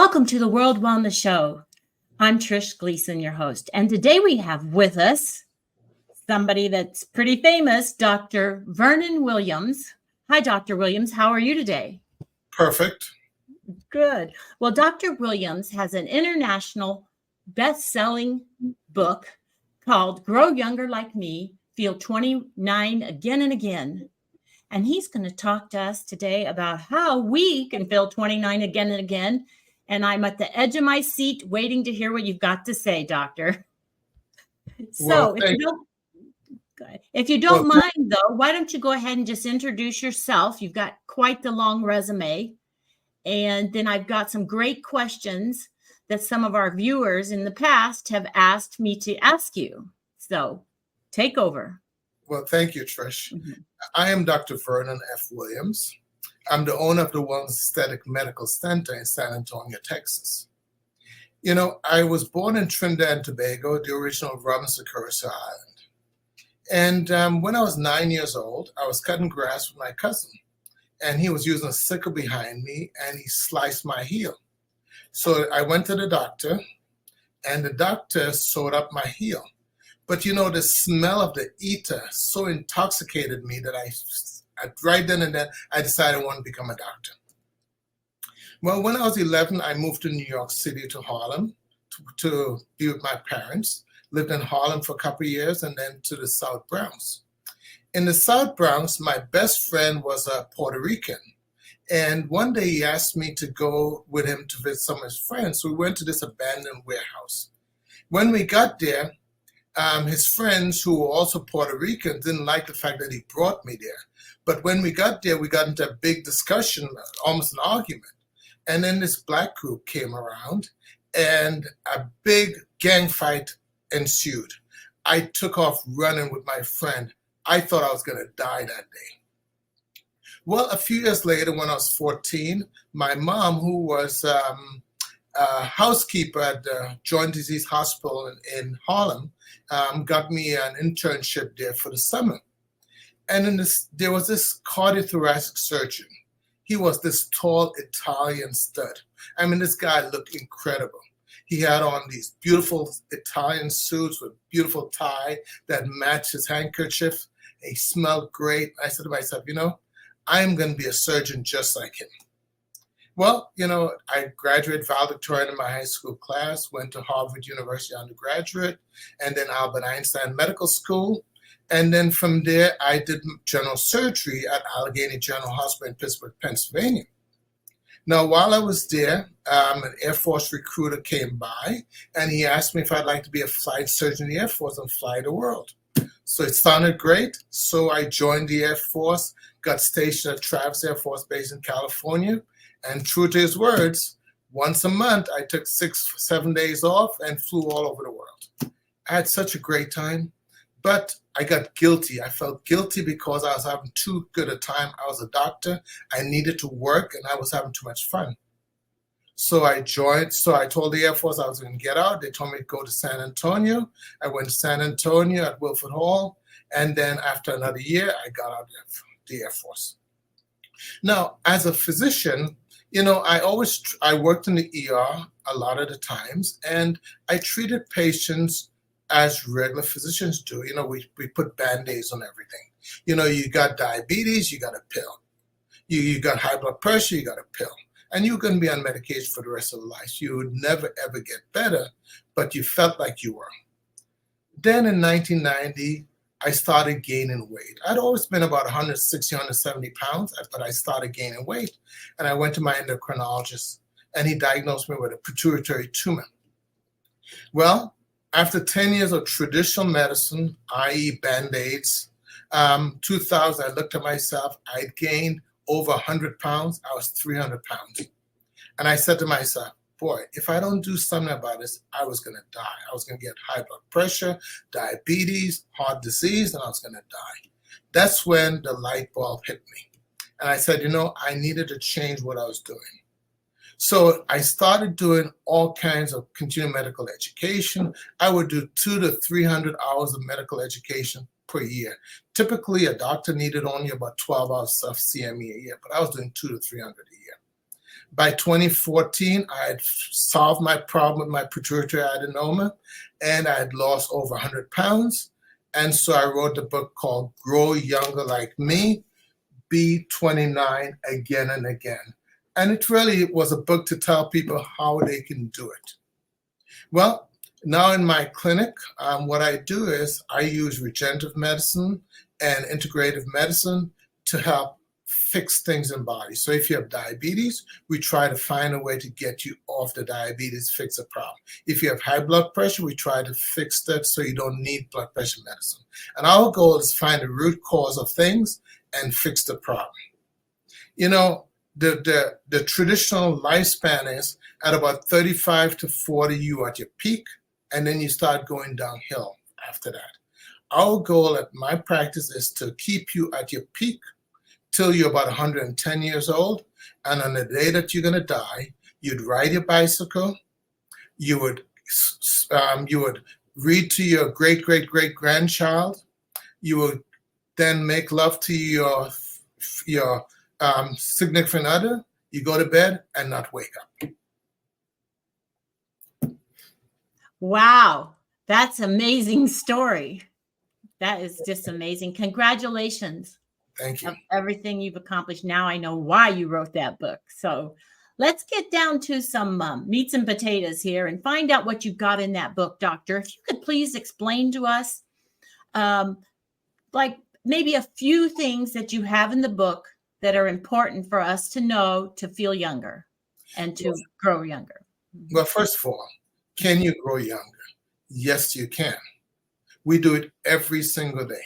Welcome to the World Wellness Show. I'm Trish Gleason, your host, and today we have with us somebody that's pretty famous, Dr. Vernon Williams. Hi, Dr. Williams. How are you today? Perfect. Good. Well, Dr. Williams has an international best-selling book called Grow Younger Like Me, Feel 29 Again and Again. And he's going to talk to us today about how we can feel 29 again and again. And I'm at the edge of my seat waiting to hear what you've got to say, Doctor. So if you don't mind, though, why don't you go ahead and just introduce yourself? You've got quite the long resume. And then I've got some great questions that some of our viewers in the past have asked me to ask you. So take over. Well, thank you, Trish. Mm-hmm. I am Dr. Vernon F. Williams. I'm the owner of the Wellness Aesthetic Medical Center in San Antonio, Texas. You know, I was born in Trinidad and Tobago, the original Robinson Crusoe Island. And when I was 9 years old, I was cutting grass with my cousin. And he was using a sickle behind me, and he sliced my heel. So I went to the doctor, and the doctor sewed up my heel. But, you know, the smell of the ether so intoxicated me that I right then and then, I decided I wanted to become a doctor. Well, when I was 11, I moved to New York City to Harlem to be with my parents. Lived in Harlem for a couple of years and then to the South Bronx. In the South Bronx, my best friend was a Puerto Rican. And one day he asked me to go with him to visit some of his friends. So we went to this abandoned warehouse. When we got there, his friends, who were also Puerto Rican, didn't like the fact that he brought me there. But when we got there, we got into a big discussion, almost an argument. And then this black group came around, and a big gang fight ensued. I took off running with my friend. I thought I was going to die that day. Well, a few years later, when I was 14, my mom, who was a housekeeper at the Joint Disease Hospital in Harlem, got me an internship there for the summer. And there was this cardiothoracic surgeon. He was this tall Italian stud. I mean, this guy looked incredible. He had on these beautiful Italian suits with beautiful tie that matched his handkerchief. He smelled great. I said to myself, you know, I'm going to be a surgeon just like him. Well, you know, I graduated valedictorian in my high school class, went to Harvard University undergraduate, and then Albert Einstein Medical School. And then from there, I did general surgery at Allegheny General Hospital in Pittsburgh, Pennsylvania. Now, while I was there, an Air Force recruiter came by, and he asked me if I'd like to be a flight surgeon in the Air Force and fly the world. So it sounded great. So I joined the Air Force, got stationed at Travis Air Force Base in California. And true to his words, once a month, I took 6-7 days off and flew all over the world. I had such a great time, but I got guilty. I felt guilty because I was having too good a time. I was a doctor. I needed to work, and I was having too much fun. So I joined. So I told the Air Force I was going to get out. They told me to go to San Antonio. I went to San Antonio at Wilford Hall. And then after another year, I got out of the Air Force. Now, as a physician, you know, I worked in the ER a lot of the times, and I treated patients as regular physicians do. You know, we put Band-Aids on everything. You know, you got diabetes, you got a pill. You got high blood pressure, you got a pill. And you're going to be on medication for the rest of your life. You would never, ever get better, but you felt like you were. Then in 1990, I started gaining weight. I'd always been about 160, 170 pounds, but I started gaining weight. And I went to my endocrinologist, and he diagnosed me with a pituitary tumor. Well, after 10 years of traditional medicine, i.e. Band-Aids, 2000, I looked at myself. I'd gained over 100 pounds. I was 300 pounds. And I said to myself, boy, if I don't do something about this, I was going to die. I was going to get high blood pressure, diabetes, heart disease, and I was going to die. That's when the light bulb hit me. And I said, you know, I needed to change what I was doing. So I started doing all kinds of continuing medical education. I would do 200 to 300 hours of medical education per year. Typically, a doctor needed only about 12 hours of CME a year, but I was doing 200 to 300 a year. By 2014, I had solved my problem with my pituitary adenoma, and I had lost over 100 pounds. And so I wrote a book called Grow Younger Like Me, Be 29 Again and Again. And it really was a book to tell people how they can do it. Well, now in my clinic, what I do is I use regenerative medicine and integrative medicine to help fix things in body. So if you have diabetes, we try to find a way to get you off the diabetes, fix the problem. If you have high blood pressure, we try to fix that so you don't need blood pressure medicine. And our goal is to find the root cause of things and fix the problem. You know, the traditional lifespan is at about 35 to 40, you at your peak, and then you start going downhill after that. Our goal at my practice is to keep you at your peak till you're about 110 years old. And on the day that you're going to die, you'd ride your bicycle, you would read to your great-great-great-grandchild, you would then make love to your significant other, you go to bed and not wake up. Wow, that's an amazing story. That is just amazing. Congratulations. Thank you. Of everything you've accomplished. Now I know why you wrote that book. So let's get down to some meats and potatoes here and find out what you got in that book, Doctor. If you could please explain to us, like maybe a few things that you have in the book that are important for us to know to feel younger and to grow younger. Well, first of all, can you grow younger? Yes, you can. We do it every single day.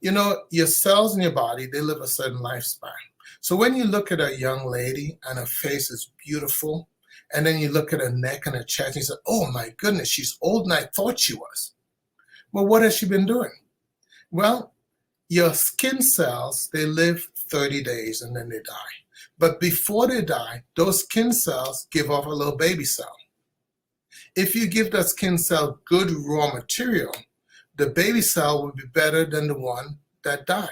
You know, your cells in your body, they live a certain lifespan. So when you look at a young lady and her face is beautiful, and then you look at her neck and her chest, and you say, oh my goodness, she's older than I thought she was. Well, what has she been doing? Well, your skin cells, they live 30 days and then they die. But before they die, those skin cells give off a little baby cell. If you give that skin cell good raw material, the baby cell will be better than the one that died.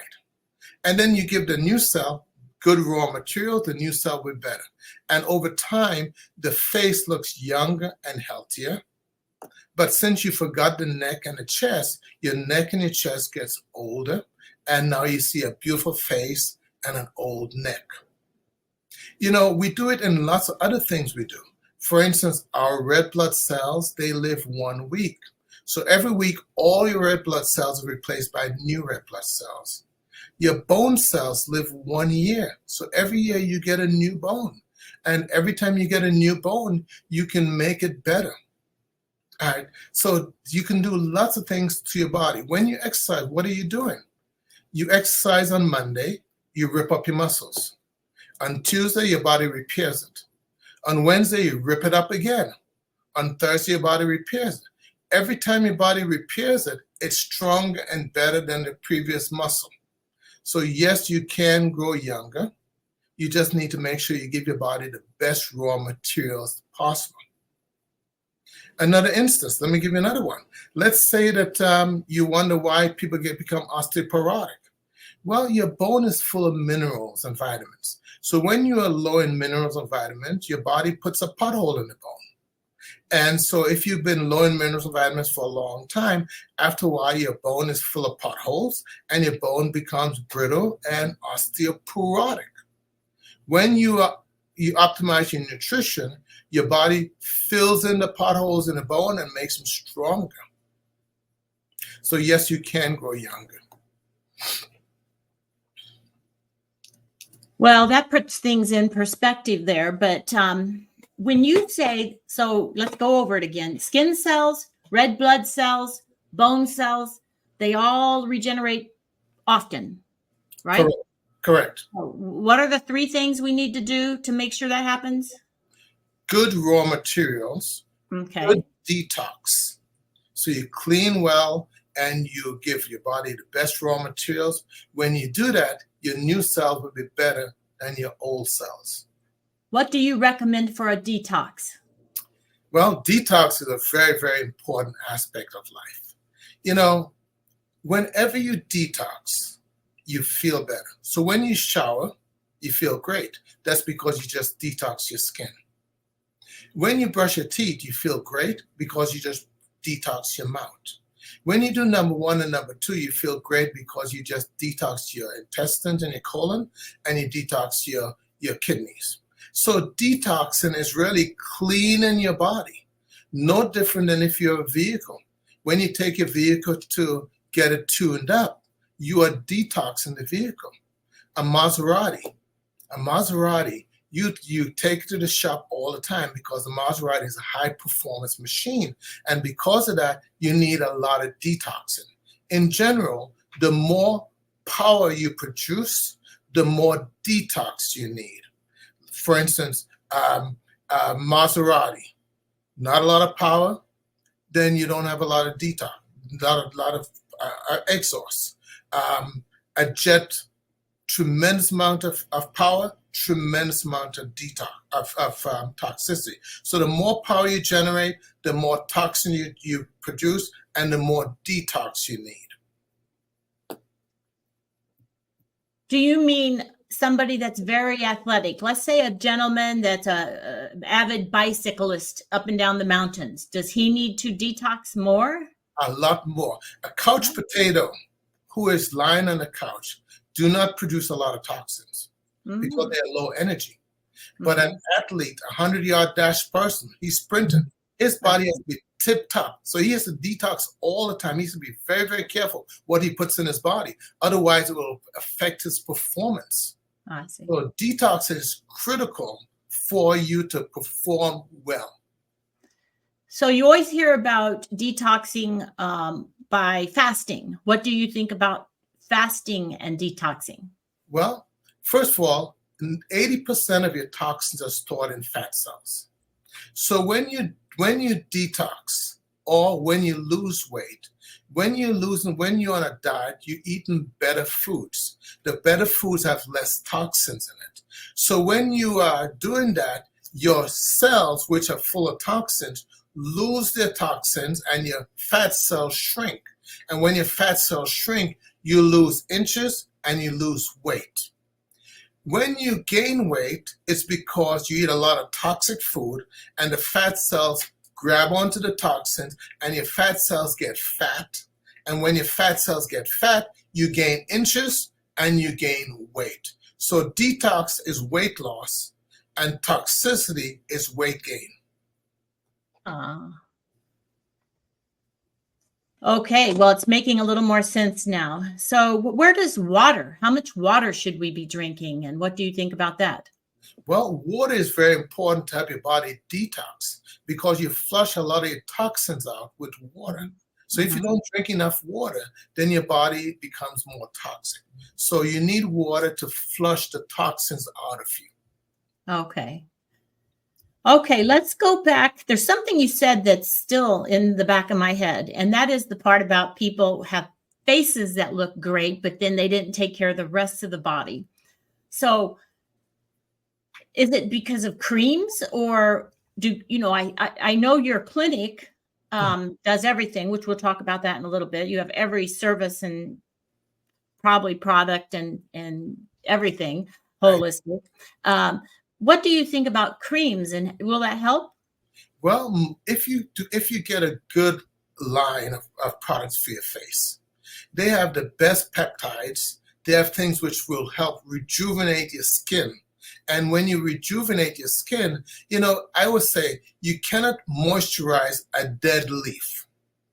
And then you give the new cell good raw material, the new cell will be better. And over time, the face looks younger and healthier. But since you forgot the neck and the chest, your neck and your chest gets older. And now you see a beautiful face and an old neck. You know, we do it in lots of other things we do. For instance, our red blood cells, they live 1 week. So every week, all your red blood cells are replaced by new red blood cells. Your bone cells live 1 year. So every year you get a new bone. And every time you get a new bone, you can make it better. All right. So you can do lots of things to your body. When you exercise, what are you doing? You exercise on Monday, you rip up your muscles. On Tuesday, your body repairs it. On Wednesday, you rip it up again. On Thursday, your body repairs it. Every time your body repairs it, it's stronger and better than the previous muscle. So yes, you can grow younger. You just need to make sure you give your body the best raw materials possible. Another instance, let me give you another one. Let's say that you wonder why people become osteoporotic. Well, your bone is full of minerals and vitamins. So when you are low in minerals and vitamins, your body puts a pothole in the bone. And so if you've been low in minerals and vitamins for a long time, after a while, your bone is full of potholes and your bone becomes brittle and osteoporotic. When you optimize your nutrition, your body fills in the potholes in the bone and makes them stronger. So yes, you can grow younger. Well, that puts things in perspective there. But when you say, so let's go over it again. Skin cells, red blood cells, bone cells, they all regenerate often, right? Correct. What are the 3 things we need to do to make sure that happens? Good raw materials, okay. Good detox. So you clean well and you give your body the best raw materials. When you do that, your new cells will be better than your old cells. What do you recommend for a detox? Well, detox is a very, very important aspect of life. You know, whenever you detox, you feel better. So when you shower, you feel great. That's because you just detox your skin. When you brush your teeth, you feel great because you just detox your mouth. When you do number 1 and number 2, you feel great because you just detox your intestines and your colon, and you detox your kidneys. So detoxing is really cleaning your body. No different than if you're a vehicle. When you take your vehicle to get it tuned up, you are detoxing the vehicle. A Maserati, you take it to the shop all the time because the Maserati is a high performance machine. And because of that, you need a lot of detoxing. In general, the more power you produce, the more detox you need. For instance, Maserati, not a lot of power, then you don't have a lot of detox, lot of exhaust. A jet, tremendous amount of power, tremendous amount of detox of toxicity. So the more power you generate, the more toxin you produce, and the more detox you need. Do you mean somebody that's very athletic? Let's say a gentleman that's a avid bicyclist up and down the mountains. Does he need to detox more? A lot more. A couch potato who is lying on the couch do not produce a lot of toxins because they're low energy. But an athlete, a 100-yard dash person, he's sprinting. His body has to be tip top. So he has to detox all the time. He has to be very, very careful what he puts in his body. Otherwise, it will affect his performance. I see. So detox is critical for you to perform well. So you always hear about detoxing by fasting. What do you think about fasting and detoxing? Well, first of all, 80% of your toxins are stored in fat cells. So when you detox or when you lose weight, when you're on a diet, you're eating better foods. The better foods have less toxins in it. So when you are doing that, your cells, which are full of toxins, lose their toxins and your fat cells shrink. And when your fat cells shrink, you lose inches and you lose weight. When you gain weight, it's because you eat a lot of toxic food and the fat cells grab onto the toxins and your fat cells get fat. And when your fat cells get fat, you gain inches and you gain weight. So detox is weight loss and toxicity is weight gain. Okay, well, it's making a little more sense now. So where does how much water should we be drinking? And what do you think about that? Well, water is very important to help your body detox because you flush a lot of your toxins out with water. So if you don't drink enough water, then your body becomes more toxic. So you need water to flush the toxins out of you. Okay. Okay, let's go back. There's something you said that's still in the back of my head, and that is the part about people have faces that look great, but then they didn't take care of the rest of the body. So is it because of creams, or I know your clinic does everything, which we'll talk about that in a little bit. You have every service and probably product and everything holistic. What do you think about creams, and will that help? Well, if you get a good line of products for your face, they have the best peptides. They have things which will help rejuvenate your skin. And when you rejuvenate your skin, I would say you cannot moisturize a dead leaf.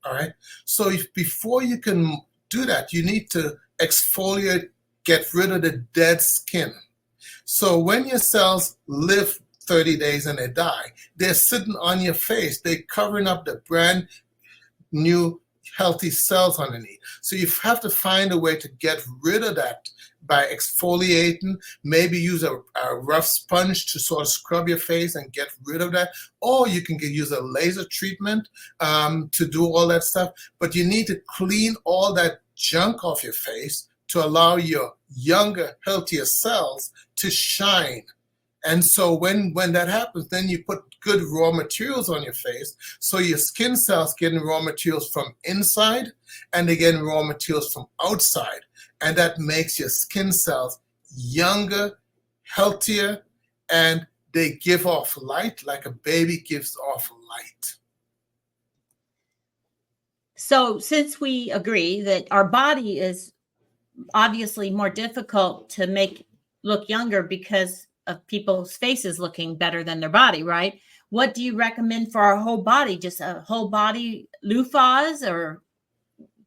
All right. So before you can do that, you need to exfoliate, get rid of the dead skin. So when your cells live 30 days and they die, they're sitting on your face. They're covering up the brand new healthy cells underneath. So you have to find a way to get rid of that by exfoliating, maybe use a rough sponge to sort of scrub your face and get rid of that. Or you can use a laser treatment to do all that stuff. But you need to clean all that junk off your face to allow your younger, healthier cells to shine. And so when that happens, then you put good raw materials on your face. So your skin cells getting raw materials from inside and they're getting raw materials from outside. And that makes your skin cells younger, healthier, and they give off light like a baby gives off light. So since we agree that our body is obviously more difficult to make look younger because of people's faces looking better than their body, right? What do you recommend for our whole body? Just a whole body loofahs, or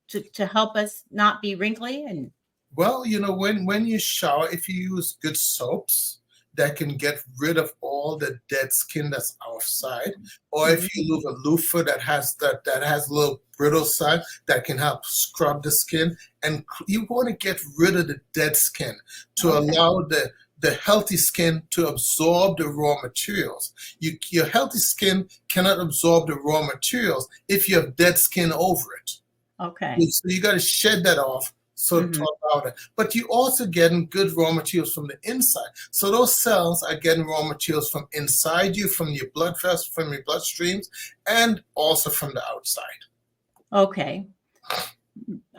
to help us not be wrinkly? And Well, when you shower, if you use good soaps that can get rid of all the dead skin that's outside, or if you use a loofah that has a little brittle side that can help scrub the skin, and you want to get rid of the dead skin to allow the healthy skin to absorb the raw materials. Your healthy skin cannot absorb the raw materials if you have dead skin over it. Okay. So you got to shed that off. So to allow that. But you also getting good raw materials from the inside. So those cells are getting raw materials from inside you, from your blood vessels, from your bloodstreams, and also from the outside. Okay.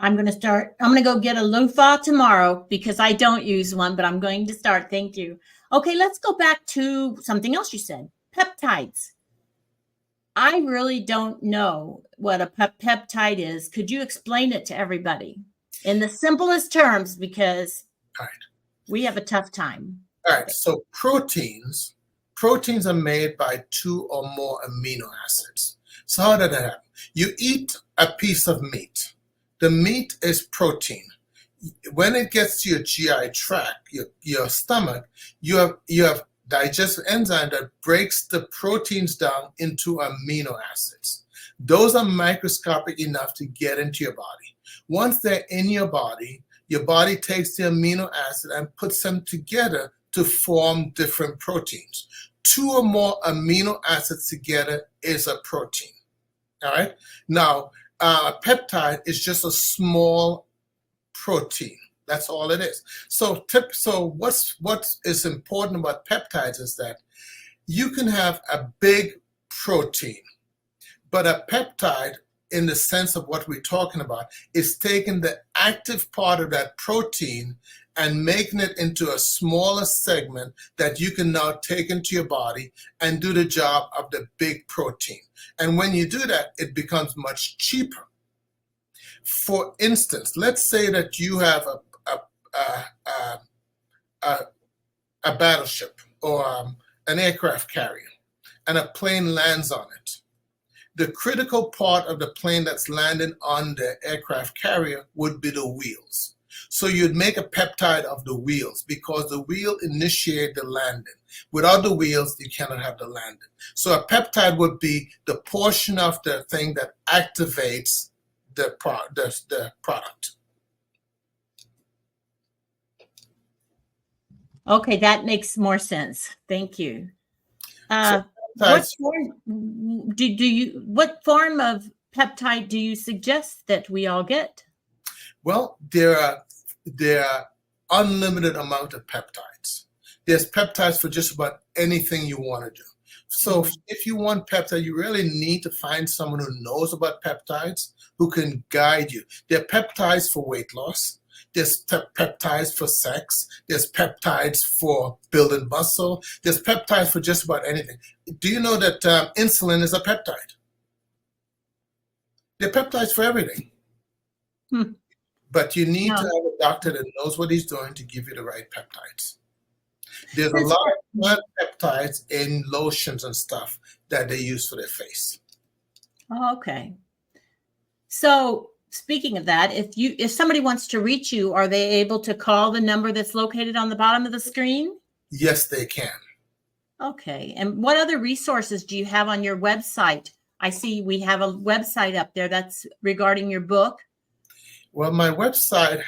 I'm going to go get a loofah tomorrow because I don't use one, but I'm going to start. Thank you. Okay, let's go back to something else you said. Peptides. I really don't know what a peptide is. Could you explain it to everybody in the simplest terms, because we have a tough time? All right. So proteins are made by 2 or more amino acids. So how does that happen? You eat a piece of meat. The meat is protein. When it gets to your GI tract, your stomach, you have digestive enzyme that breaks the proteins down into amino acids. Those are microscopic enough to get into your body. Once they're in your body takes the amino acid and puts them together to form different proteins. 2 or more amino acids together is a protein. All right. Now, a peptide is just a small protein. That's all it is. So what is important about peptides is that you can have a big protein, but a peptide, in the sense of what we're talking about, is taking the active part of that protein and making it into a smaller segment that you can now take into your body and do the job of the big protein. And when you do that, it becomes much cheaper. For instance, let's say that you have a battleship or an aircraft carrier, and a plane lands on it. The critical part of the plane that's landing on the aircraft carrier would be the wheels. So you'd make a peptide of the wheels because the wheel initiate the landing. Without the wheels, you cannot have the landing. So a peptide would be the portion of the thing that activates the product. Okay, that makes more sense. Thank you. What form of peptide do you suggest that we all get? Well, there are unlimited amount of peptides. There's peptides for just about anything you want to do. So if you want peptide, you really need to find someone who knows about peptides, who can guide you. There are peptides for weight loss. There's peptides for sex. There's peptides for building muscle. There's peptides for just about anything. Do you know that insulin is a peptide? There are peptides for everything. But you need to have a doctor that knows what he's doing to give you the right peptides. There's a lot of peptides in lotions and stuff that they use for their face. Okay. So speaking of that, if somebody wants to reach you, are they able to call the number that's located on the bottom of the screen? Yes, they can. Okay. And what other resources do you have on your website? I see we have a website up there that's regarding your book. Well, my website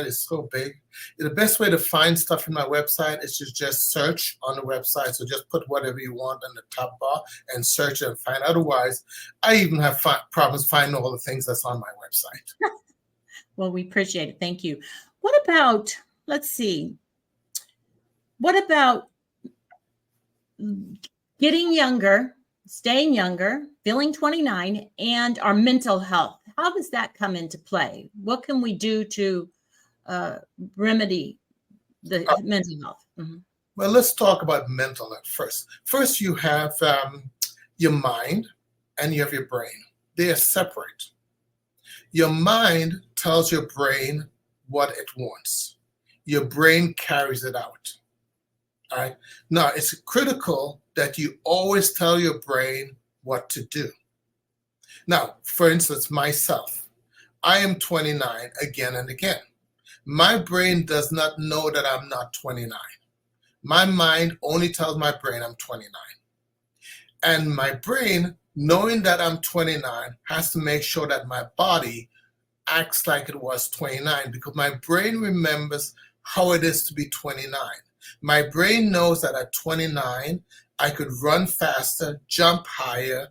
is so big. The best way to find stuff in my website is to just search on the website. So just put whatever you want on the top bar and search and find. Otherwise, I even have problems finding all the things that's on my website. Well, we appreciate it. Thank you. What about, let's see, what about getting younger, staying younger, feeling 29, and our mental health? How does that come into play? What can we do to remedy the mental health. Mhm. Well, let's talk about mental at first. First, you have your mind and you have your brain. They are separate. Your mind tells your brain what it wants. Your brain carries it out. All right. Now, it's critical that you always tell your brain what to do. Now, for instance, myself, I am 29 again and again. My brain does not know that I'm not 29. My mind only tells my brain I'm 29. And my brain, knowing that I'm 29, has to make sure that my body acts like it was 29, because my brain remembers how it is to be 29. My brain knows that at 29, I could run faster, jump higher,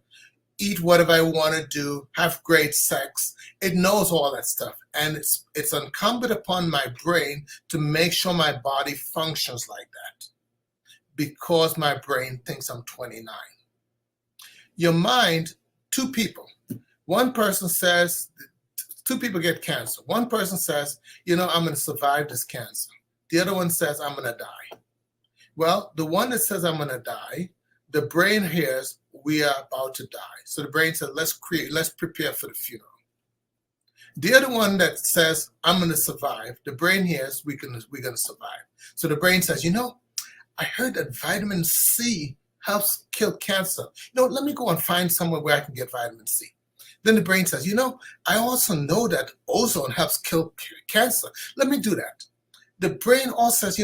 eat whatever I want to do, have great sex. It knows all that stuff. And it's incumbent upon my brain to make sure my body functions like that, because my brain thinks I'm 29. Your mind, two people. One person says, two people get cancer. One person says, I'm going to survive this cancer. The other one says, I'm going to die. Well, the one that says I'm going to die, the brain hears, we are about to die. So the brain says, let's prepare for the funeral. The other one that says, I'm going to survive, the brain hears, we're going to survive. So the brain says, I heard that vitamin C helps kill cancer. Let me go and find somewhere where I can get vitamin C. Then the brain says, I also know that ozone helps kill cancer. Let me do that. The brain also says,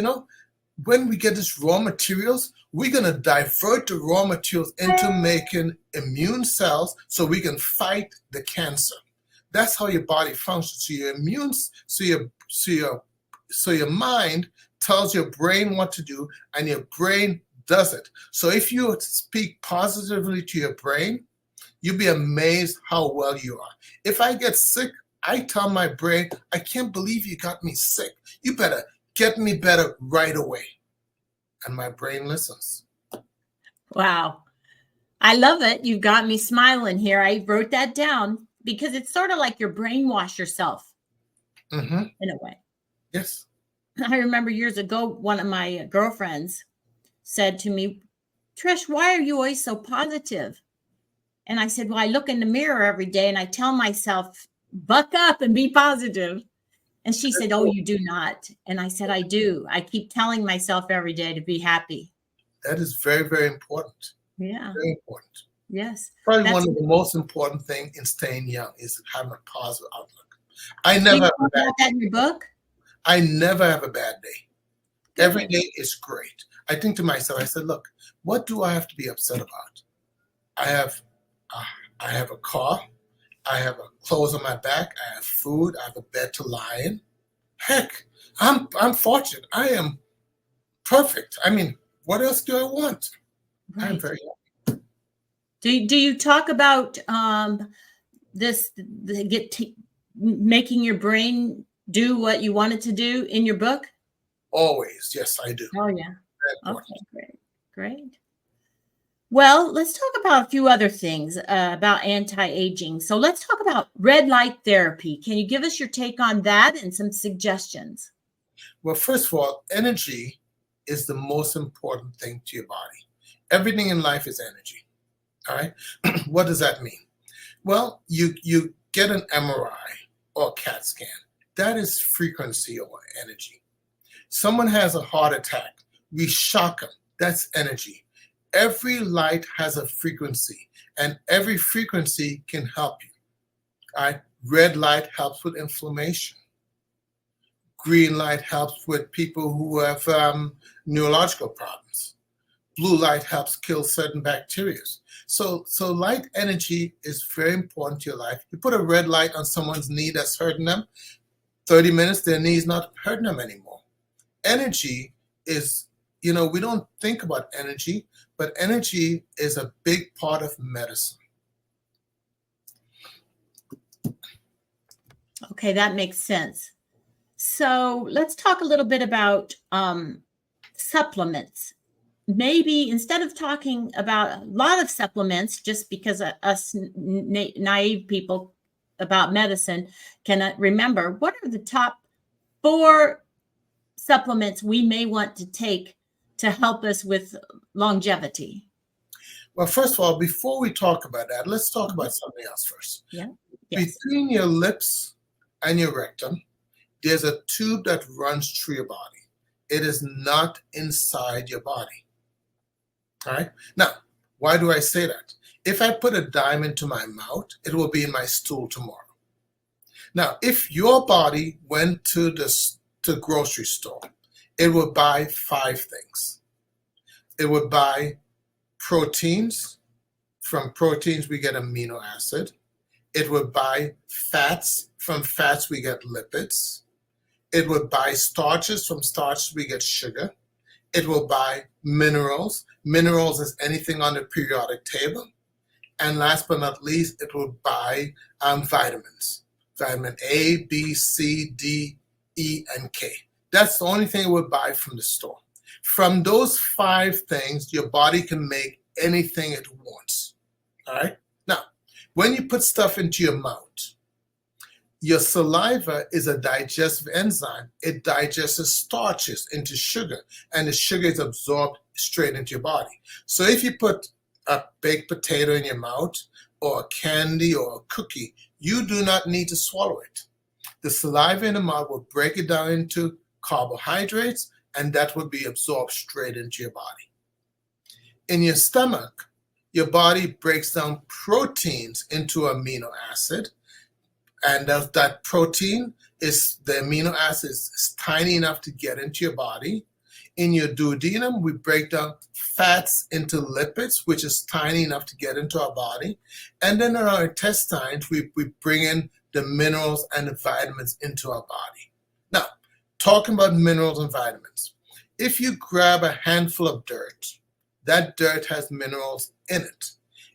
when we get these raw materials, we're going to divert the raw materials into making immune cells so we can fight the cancer. That's how your body functions. So your mind tells your brain what to do, and your brain does it. So if you speak positively to your brain, you'll be amazed how well you are. If I get sick, I tell my brain, I can't believe you got me sick. You better get me better right away. And my brain listens. Wow. I love it. You've got me smiling here. I wrote that down because it's sort of like you brainwash yourself in a way. Yes. I remember years ago, one of my girlfriends said to me, Trish, why are you always so positive? And I said, well, I look in the mirror every day and I tell myself, buck up and be positive. And she said, oh, you do not. And I said, I do. I keep telling myself every day to be happy. That is very, very important. Yeah. Very important. Yes. Probably one of the most important things in staying young is having a positive outlook. I never have a bad day. In your book? I never have a bad day. Good. Every day is great. I think to myself, I said, look, what do I have to be upset about? I have a car. I have clothes on my back. I have food. I have a bed to lie in. Heck, I'm fortunate. I am perfect. I mean, what else do I want? Right. I'm very happy. Do you talk about making your brain do what you want it to do in your book? Always, yes, I do. Oh yeah. Okay, great. Well, let's talk about a few other things about anti-aging. So let's talk about red light therapy. Can you give us your take on that and some suggestions? Well, first of all, energy is the most important thing to your body. Everything in life is energy. All right. What does that mean? Well, you get an MRI or a CAT scan. That is frequency or energy. Someone has a heart attack. We shock them. That's energy. Every light has a frequency, and every frequency can help you. All right? Red light helps with inflammation. Green light helps with people who have neurological problems. Blue light helps kill certain bacteria. So light energy is very important to your life. You put a red light on someone's knee that's hurting them, 30 minutes, their knee's not hurting them anymore. Energy is, we don't think about energy, but energy is a big part of medicine. Okay, that makes sense. So let's talk a little bit about supplements. Maybe instead of talking about a lot of supplements, just because us naive people about medicine cannot remember, what are the top 4 supplements we may want to take to help us with longevity? Well, first of all, before we talk about that, let's talk about something else first. Yeah. Yes. Between your lips and your rectum, there's a tube that runs through your body. It is not inside your body. All right. Now, why do I say that? If I put a dime into my mouth, it will be in my stool tomorrow. Now, if your body went to the grocery store, it would buy 5 things. It would buy proteins. From proteins, we get amino acid. It would buy fats. From fats, we get lipids. It would buy starches. From starches, we get sugar. It will buy minerals. Minerals is anything on the periodic table. And last but not least, it will buy vitamins. Vitamin A, B, C, D, E, and K. That's the only thing it would buy from the store. From those 5 things, your body can make anything it wants. All right? Now, when you put stuff into your mouth, your saliva is a digestive enzyme. It digests starches into sugar, and the sugar is absorbed straight into your body. So if you put a baked potato in your mouth, or a candy, or a cookie, you do not need to swallow it. The saliva in the mouth will break it down into carbohydrates, and that will be absorbed straight into your body. In your stomach, your body breaks down proteins into amino acid, and that protein is, the amino acid is tiny enough to get into your body. In your duodenum, we break down fats into lipids, which is tiny enough to get into our body. And then in our intestines, we bring in the minerals and the vitamins into our body. Now, talking about minerals and vitamins, if you grab a handful of dirt, that dirt has minerals in it.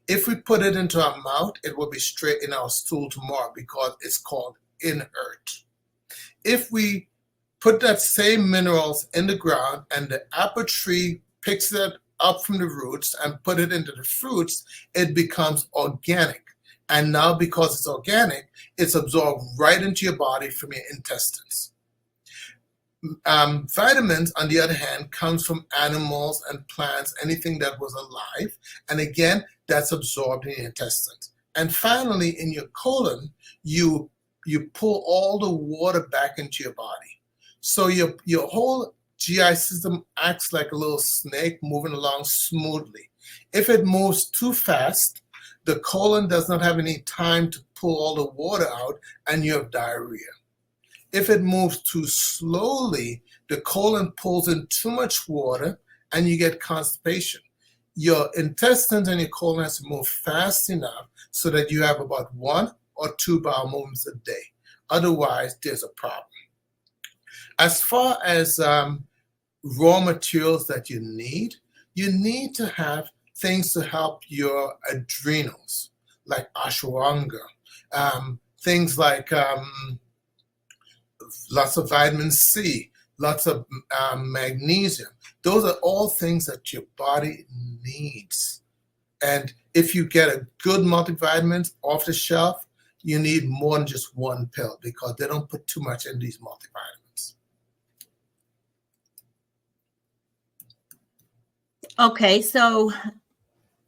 If we put it into our mouth, it will be straight in our stool tomorrow because it's called inert. If we put that same minerals in the ground and the apple tree picks it up from the roots and put it into the fruits, it becomes organic. And now because it's organic, it's absorbed right into your body from your intestines. Vitamins, on the other hand, comes from animals and plants, anything that was alive. And again, that's absorbed in your intestines. And finally, in your colon, you pull all the water back into your body. So your whole GI system acts like a little snake moving along smoothly. If it moves too fast, the colon does not have any time to pull all the water out, and you have diarrhea. If it moves too slowly, the colon pulls in too much water and you get constipation. Your intestines and your colon has to move fast enough so that you have about 1 or 2 bowel movements a day. Otherwise, there's a problem. As far as raw materials that you need to have things to help your adrenals, like ashwagandha, things like lots of vitamin C, lots of magnesium. Those are all things that your body needs. And if you get a good multivitamin off the shelf, you need more than just 1 pill because they don't put too much in these multivitamins. Okay, so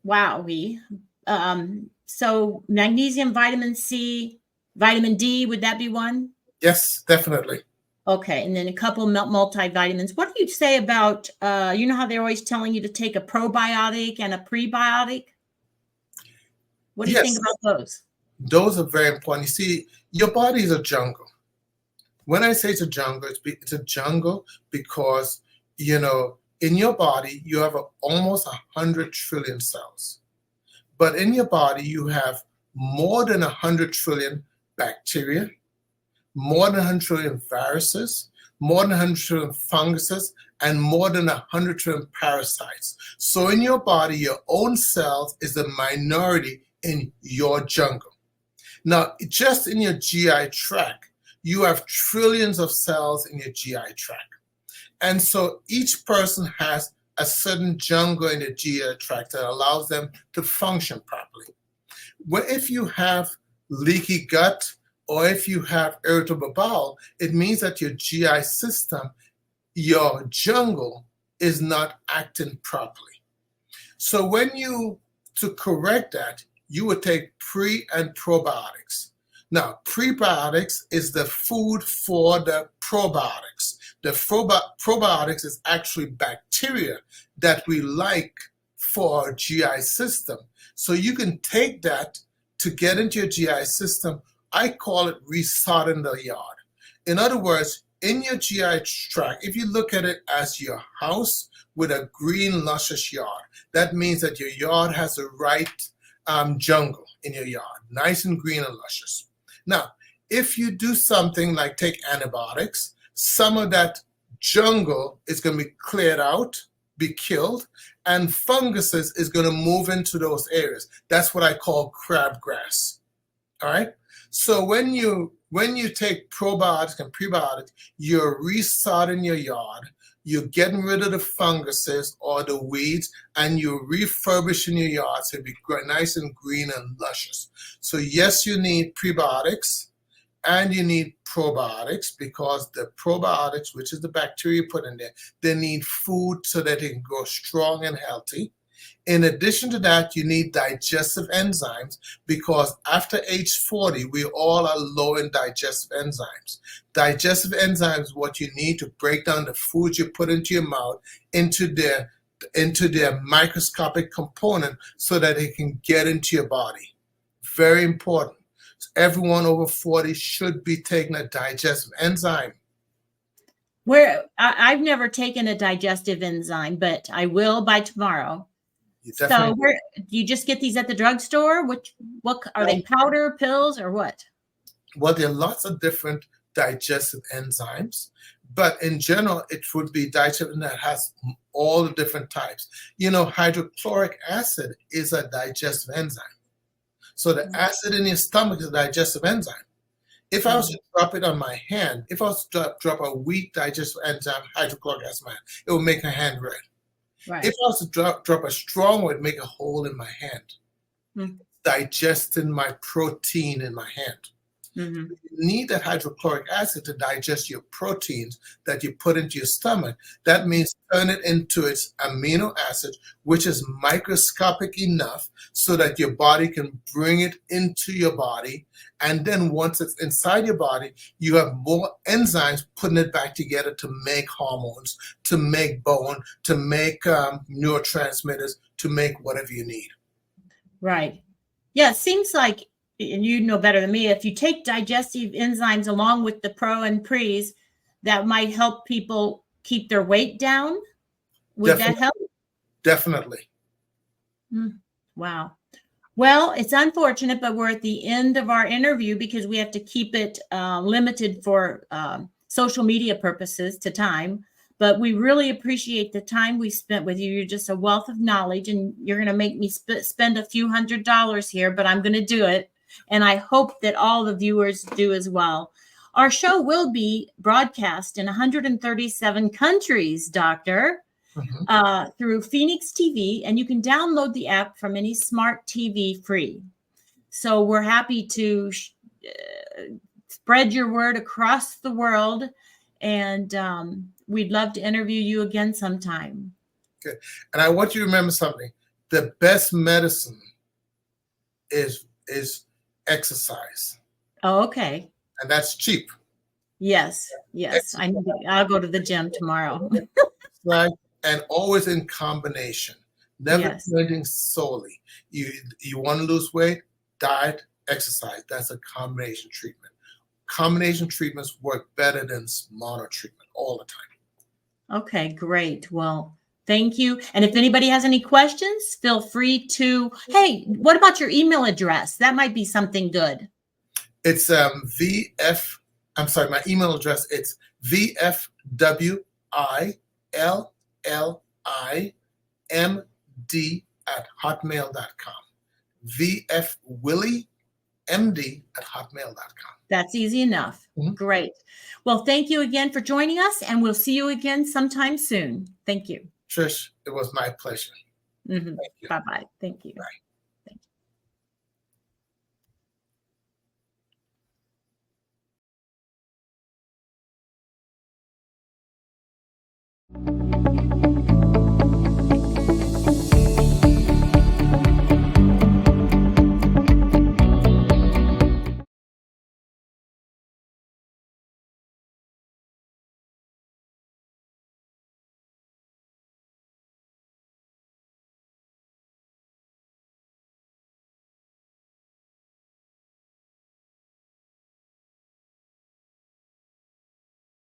wow, so magnesium, vitamin C, vitamin D, would that be one? Yes, definitely. Okay, and then a couple multivitamins. What do you say about, you know how they're always telling you to take a probiotic and a prebiotic? What do you think about those? Those are very important. You see, your body is a jungle. When I say it's a jungle, it's a jungle because, you know, in your body, you have almost 100 trillion cells. But in your body, you have more than 100 trillion bacteria, more than 100 trillion viruses, more than 100 trillion funguses, and more than 100 trillion parasites. So in your body, your own cells is a minority in your jungle. Now, just in your GI tract, you have trillions of cells in your GI tract. And so each person has a certain jungle in the GI tract that allows them to function properly. Well, if you have leaky gut or if you have irritable bowel, it means that your GI system your jungle is not acting properly. So to correct that, you would take pre and probiotics. Now, prebiotics is the food for the probiotics. The probiotics is actually bacteria that we like for our GI system. So you can take that to get into your GI system. I call it resodding the yard. In other words, in your GI tract, if you look at it as your house with a green, luscious yard, that means that your yard has the right jungle in your yard, nice and green and luscious. Now, if you do something like take antibiotics, some of that jungle is going to be cleared out, be killed, and funguses is going to move into those areas. That's what I call crabgrass. All right. So when you take probiotics and prebiotics, you're resodding your yard, you're getting rid of the funguses or the weeds, and you're refurbishing your yard so it'll be nice and green and luscious. So yes, you need prebiotics and you need probiotics, because the probiotics, which is the bacteria put in there, they need food so that they can grow strong and healthy. In addition to that, you need digestive enzymes, because after age 40, we all are low in digestive enzymes. Digestive enzymes is what you need to break down the food you put into your mouth into their microscopic component so that it can get into your body. Very important. Everyone over 40 should be taking a digestive enzyme. I've never taken a digestive enzyme, but I will by tomorrow. So do you just get these at the drugstore? What are they, powder, pills, or what? Well, there are lots of different digestive enzymes, but in general, it would be digestive that has all the different types. Hydrochloric acid is a digestive enzyme. So the acid in your stomach is a digestive enzyme. If I was to drop it on my hand, if I was to drop a weak digestive enzyme, hydrochloric acid, it would make my hand red. Right. If I was to drop a strong one, it'd make a hole in my hand, digesting my protein in my hand. You need that hydrochloric acid to digest your proteins that you put into your stomach. That means turn it into its amino acid, which is microscopic enough so that your body can bring it into your body. And then once it's inside your body, you have more enzymes putting it back together to make hormones, to make bone, to make neurotransmitters, to make whatever you need. Right. Yeah, it seems like, and you know better than me, if you take digestive enzymes along with the pro and pre's, that might help people keep their weight down. Would that help? Definitely. Wow. Well, it's unfortunate, but we're at the end of our interview because we have to keep it limited for social media purposes to time. But we really appreciate the time we spent with you. You're just a wealth of knowledge, and you're going to make me spend a few $100s here, but I'm going to do it. And I hope that all the viewers do as well. Our show will be broadcast in 137 countries, Doctor, through Phoenix TV, and you can download the app from any smart TV free. So we're happy to spread your word across the world, and we'd love to interview you again sometime. Good. And I want you to remember something. The best medicine is exercise. Oh, okay. And that's cheap. Yes. I'll go to the gym tomorrow. Right. And always in combination. Never drinking solely. You want to lose weight, diet, exercise. That's a combination treatment. Combination treatments work better than mono treatment all the time. Okay, great. Well, thank you. And if anybody has any questions, feel free to, hey, what about your email address? That might be something good. It's my email address, it's vfwillimd@hotmail.com. vfwillimd@hotmail.com. That's easy enough. Great. Well, thank you again for joining us, and we'll see you again sometime soon. Thank you. Trish, it was my pleasure. Bye-bye. Thank you. Bye. you.